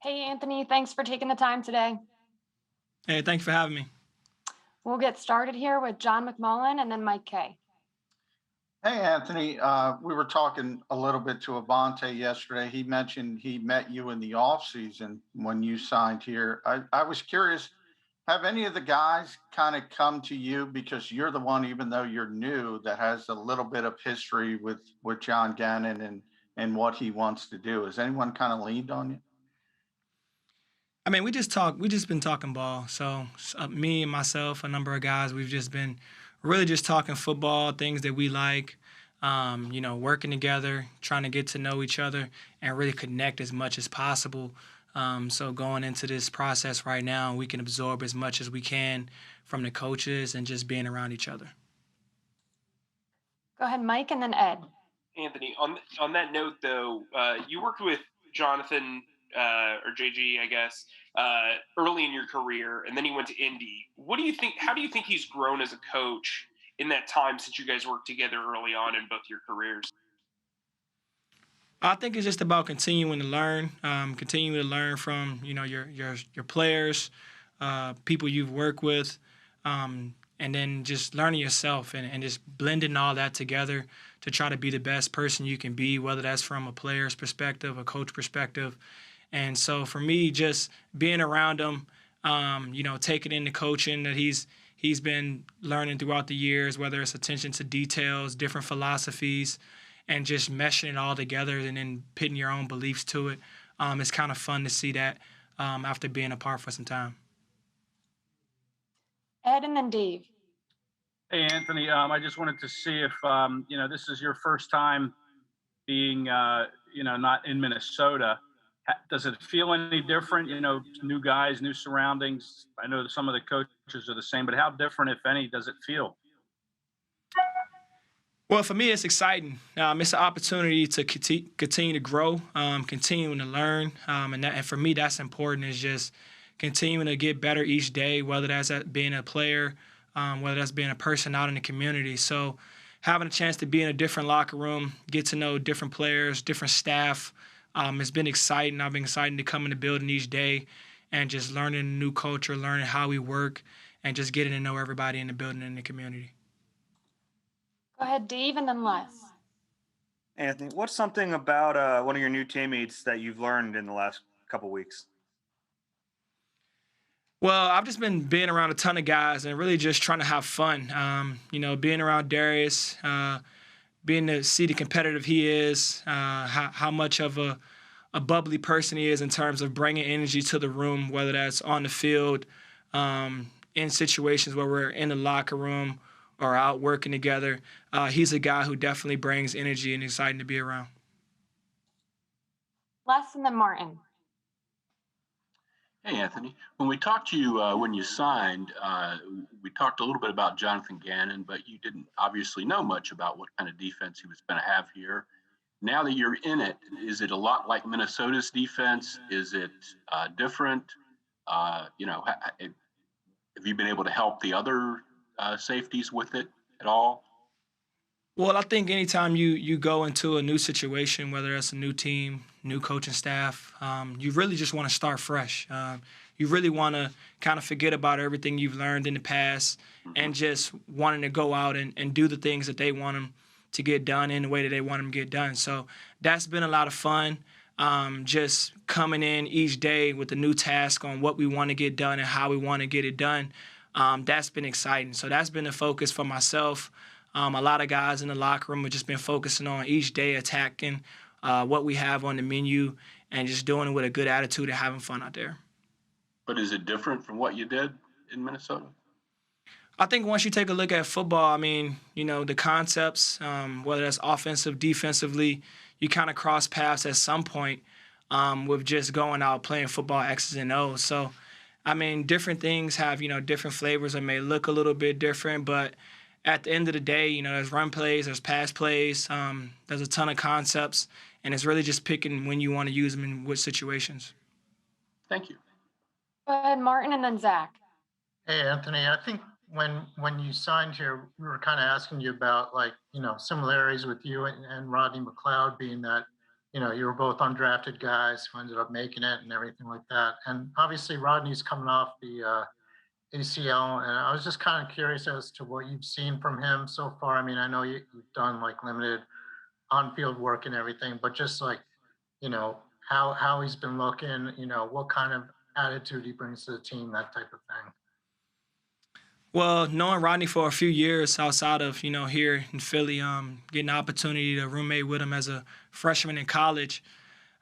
Hey, Anthony, thanks for taking the time today. Hey, thanks for having me. We'll get started here with John McMullen and then Mike Kay. Hey, Anthony. We were talking a little bit to Avante yesterday. He mentioned he met you in the off season when you signed here. I was curious, have any of the guys kind of come to you because you're the one, even though you're new, that has a little bit of history with John Gannon and what he wants to do? Has anyone kind of leaned on you? I mean, we just been talking ball. Me and myself, a number of guys, we've just been really just talking football, things that we like, working together, trying to get to know each other and really connect as much as possible. So going into this process right now, we can absorb as much as we can from the coaches and just being around each other. Go ahead, Mike, and then Ed. Anthony, on that note, though, you worked with Jonathan or JG, I guess, early in your career, and then he went to Indy. What do you think? How do you think he's grown as a coach in that time since you guys worked together early on in both your careers? I think it's just about continuing to learn from your players, people you've worked with, and then just learning yourself and just blending all that together to try to be the best person you can be, whether that's from a player's perspective, a coach perspective. And so for me, just being around him, taking in the coaching that he's been learning throughout the years, whether it's attention to details, different philosophies, and just meshing it all together and then putting your own beliefs to it. It's kind of fun to see that after being apart for some time. Ed and then Dave. Hey, Anthony. I just wanted to see if this is your first time being not in Minnesota. Does it feel any different? New guys, new surroundings. I know that some of the coaches are the same, but how different, if any, does it feel? Well, for me, it's exciting. It's an opportunity to continue to grow, continuing to learn, and for me, that's important. Is just continuing to get better each day, whether that's being a player, whether that's being a person out in the community. So, having a chance to be in a different locker room, get to know different players, different staff, it's been exciting. I've been excited to come in the building each day and just learning a new culture, learning how we work, and just getting to know everybody in the building and the community. Go ahead, Dave, and then Les. Anthony, what's something about one of your new teammates that you've learned in the last couple weeks? Well, I've just been being around a ton of guys and really just trying to have fun. Being around Darius, being to see the competitive he is, how much of a bubbly person he is in terms of bringing energy to the room, whether that's on the field, in situations where we're in the locker room or out working together. He's a guy who definitely brings energy and exciting to be around. Les and then Martin. Hey, Anthony. When we talked to you when you signed, we talked a little bit about Jonathan Gannon, but you didn't obviously know much about what kind of defense he was going to have here. Now that you're in it, is it a lot like Minnesota's defense? Is it different? Have you been able to help the other safeties with it at all? Well, I think anytime you go into a new situation, whether it's a new team, new coaching staff, you really just want to start fresh. You really want to kind of forget about everything you've learned in the past and just wanting to go out and do the things that they want them to get done in the way that they want them to get done. So that's been a lot of fun. Just coming in each day with a new task on what we want to get done and how we want to get it done. That's been exciting. So that's been the focus for myself. A lot of guys in the locker room have just been focusing on each day attacking what we have on the menu and just doing it with a good attitude and having fun out there. But is it different from what you did in Minnesota? I think once you take a look at football, the concepts, whether that's offensive, defensively, you kind of cross paths at some point with just going out playing football X's and O's. So, different things have, different flavors and may look a little bit different, but at the end of the day, there's run plays, there's pass plays, there's a ton of concepts, and it's really just picking when you want to use them in which situations. Thank you. Go ahead, Martin, and then Zach. Hey, Anthony. I think when you signed here, we were kind of asking you about similarities with you and Rodney McLeod being that you were both undrafted guys who ended up making it and everything like that. And obviously Rodney's coming off the ACL, and I was just kind of curious as to what you've seen from him so far. I mean, I know you've done like limited on-field work and everything, but just like, how he's been looking, what kind of attitude he brings to the team, that type of thing. Well, knowing Rodney for a few years outside of, here in Philly, getting the opportunity to roommate with him as a freshman in college,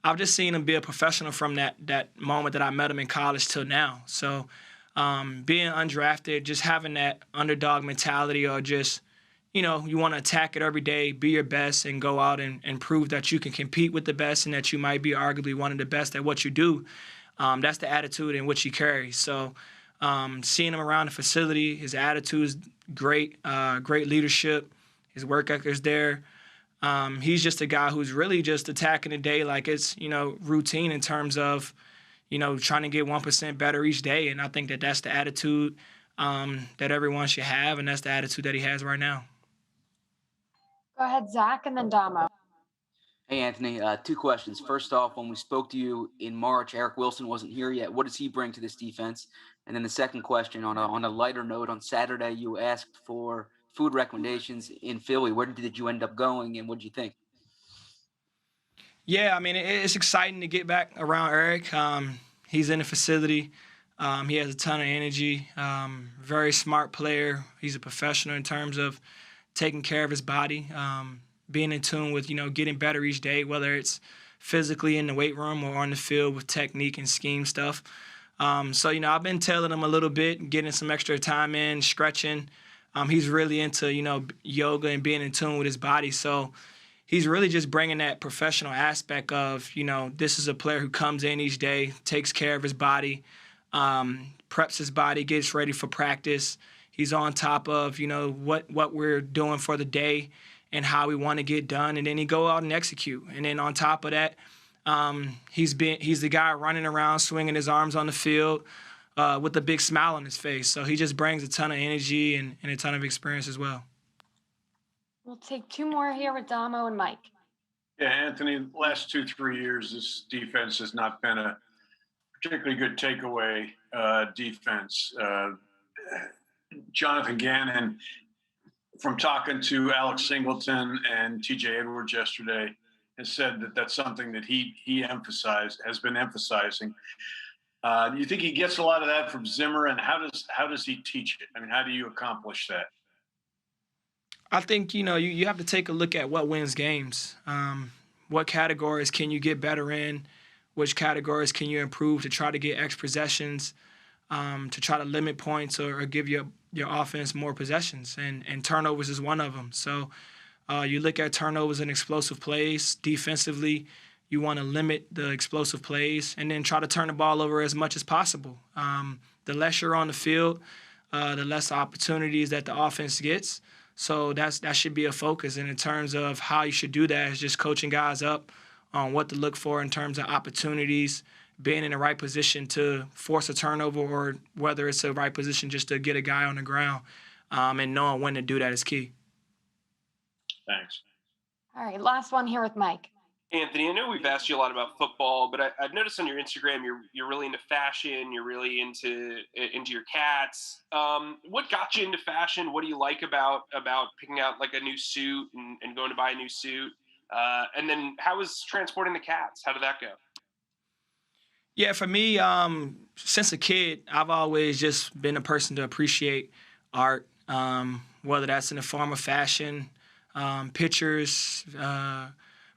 I've just seen him be a professional from that moment that I met him in college till now. So being undrafted, just having that underdog mentality, or just, you want to attack it every day, be your best, and go out and prove that you can compete with the best and that you might be arguably one of the best at what you do. That's the attitude in which he carries. So seeing him around the facility, his attitude is great, great leadership, his work ethic is there. He's just a guy who's really just attacking the day like it's, routine in terms of, trying to get 1% better each day. And I think that that's the attitude that everyone should have, and that's the attitude that he has right now. Go ahead, Zach, and then Damo. Hey, Anthony, 2 questions. First off, when we spoke to you in March, Eric Wilson wasn't here yet. What does he bring to this defense? And then the second question, on a lighter note, on Saturday, you asked for food recommendations in Philly. Where did you end up going, and what did you think? Yeah, I mean, it's exciting to get back around Eric. He's in the facility. He has a ton of energy, very smart player. He's a professional in terms of taking care of his body, being in tune with, getting better each day, whether it's physically in the weight room or on the field with technique and scheme stuff. So, I've been telling him a little bit, getting some extra time in, stretching. He's really into, yoga and being in tune with his body. So he's really just bringing that professional aspect of, this is a player who comes in each day, takes care of his body, preps his body, gets ready for practice. He's on top of, what we're doing for the day and how we want to get done, and then he go out and execute. And then on top of that, he's the guy running around, swinging his arms on the field with a big smile on his face. So he just brings a ton of energy and a ton of experience as well. We'll take 2 more here with Damo and Mike. Yeah, Anthony, last 2-3 years, this defense has not been a particularly good takeaway defense. Jonathan Gannon, from talking to Alex Singleton and TJ Edwards yesterday, has said that that's something that he has been emphasizing. Do you think he gets a lot of that from Zimmer, and how does he teach it? I mean, how do you accomplish that? I think, you have to take a look at what wins games. What categories can you get better in? Which categories can you improve to try to get X possessions, to try to limit points or give your offense more possessions? And turnovers is one of them. So you look at turnovers and explosive plays. Defensively, you want to limit the explosive plays and then try to turn the ball over as much as possible. The less you're on the field, the less opportunities that the offense gets. So that should be a focus. And in terms of how you should do that is just coaching guys up on what to look for in terms of opportunities, being in the right position to force a turnover, or whether it's the right position just to get a guy on the ground, and knowing when to do that is key. Thanks. All right, last one here with Mike. Anthony, I know we've asked you a lot about football, but I've noticed on your Instagram you're really into fashion. You're really into your cats. What got you into fashion? What do you like about picking out like a new suit and going to buy a new suit? And then how was transporting the cats? How did that go? Yeah, for me, since a kid, I've always just been a person to appreciate art, whether that's in the form of fashion, pictures,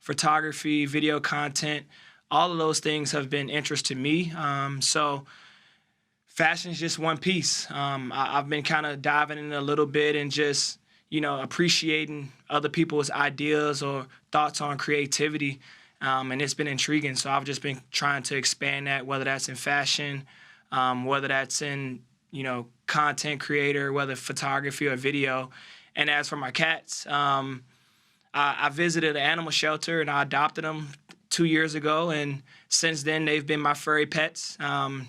photography, video content. All of those things have been interest to me. So fashion is just one piece. I've been kind of diving in a little bit and just, appreciating other people's ideas or thoughts on creativity. And it's been intriguing. So I've just been trying to expand that, whether that's in fashion, whether that's in, content creator, whether photography or video. And as for my cats, I visited an animal shelter and I adopted them 2 years ago. And since then, they've been my furry pets.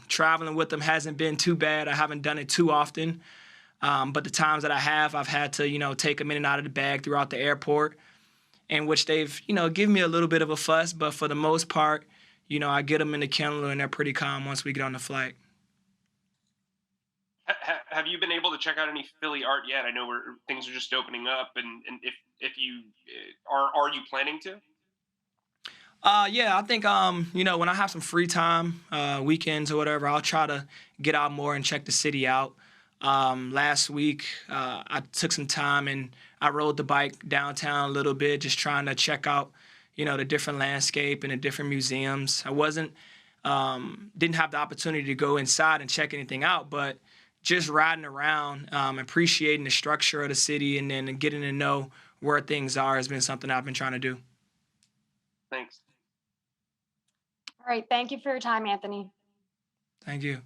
Traveling with them hasn't been too bad. I haven't done it too often. But the times that I have, I've had to, take them in and out of the bag throughout the airport. in which they've, given me a little bit of a fuss. But for the most part, I get them in the kennel and they're pretty calm once we get on the flight. Have you been able to check out any Philly art yet? I know things are just opening up, and if you are you planning to? Yeah, I think when I have some free time, weekends or whatever, I'll try to get out more and check the city out. Last week, I took some time and I rode the bike downtown a little bit, just trying to check out, the different landscape and the different museums. I didn't have the opportunity to go inside and check anything out, but just riding around, appreciating the structure of the city and then getting to know where things are has been something I've been trying to do. Thanks. All right. Thank you for your time, Anthony. Thank you.